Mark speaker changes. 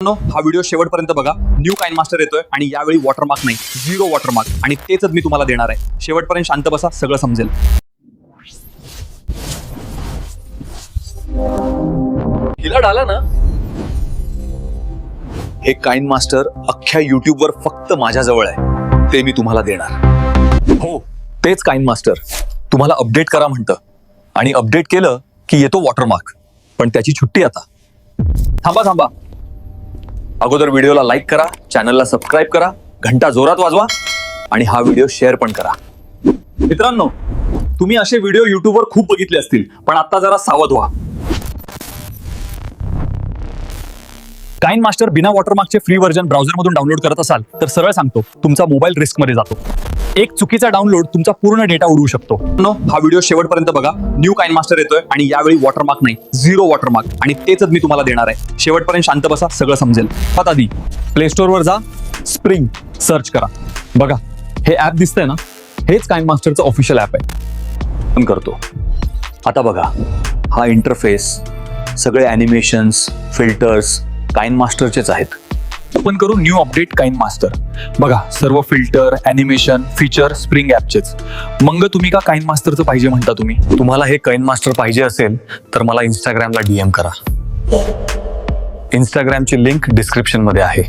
Speaker 1: हा व्हिडिओ शेवटपर्यंत बघा. न्यू काइन मास्टर येतोय आणि यावेळी वॉटरमार्क नाही, 0 वॉटरमार्क, आणि तेच मी तुम्हाला देणार आहे. शेवटपर्यंत शांत बसा, सगळं समजेल. हिला डाला ना. हे काइन मास्टर अख्ख्या युट्यूबवर फक्त माझ्या जवळ आहे, ते मी तुम्हाला देणार. हो, तेच काइन मास्टर तुम्हाला अपडेट करा म्हणतं, आणि अपडेट केलं की येतो वॉटरमार्क. पण त्याची छुट्टी आता. थांबा. अगोदर व्हिडिओला लाईक करा, चॅनलला सबस्क्राईब करा, घंटा जोरात वाजवा आणि हा व्हिडिओ शेअर पण करा. मित्रांनो, तुम्ही असे व्हिडिओ युट्यूबवर खूप बघितले असतील, पण आता जरा सावध व्हा. काइन मास्टर बिना वॉटरमार्कचे फ्री व्हर्जन ब्राउझरमधून डाउनलोड करत असाल तर सरळ सांगतो, तुमचा मोबाईल रिस्कमध्ये जातो. एक चुकीचा डाउनलोड तुमचा पूर्ण डेटा उडवू शकतो. हा व्हिडिओ शेवटपर्यंत बघा. न्यू काइन मास्टर येतोय आणि यावेळी वॉटरमार्क नाही, 0 वॉटरमार्क, आणि तेच मी तुम्हाला देणार आहे. शेवटपर्यंत शांत बसा, सगळं समजेल. आधी प्ले स्टोअरवर जा, स्प्रिंग सर्च करा. बघा, हे ऍप दिसतंय ना, हेच काइन मास्टरचं ऑफिशियल ऍप आहे. पण करतो आता. बघा, हा इंटरफेस, सगळे ॲनिमेशन्स, फिल्टर्स काइन मास्टरचेच आहेत. ओपन करू न्यू अपडेट काइन मास्टर. बघा, सर्व फिल्टर, ॲनिमेशन, फीचर स्प्रिंग ॲपचेच. मग तुम्ही का काइन मास्टरचं पाहिजे म्हणता? तुम्हाला हे काइन मास्टर पाहिजे असेल तर मला इंस्टाग्रामला DM करा. इंस्टाग्रामची लिंक डिस्क्रिप्शन मध्ये आहे.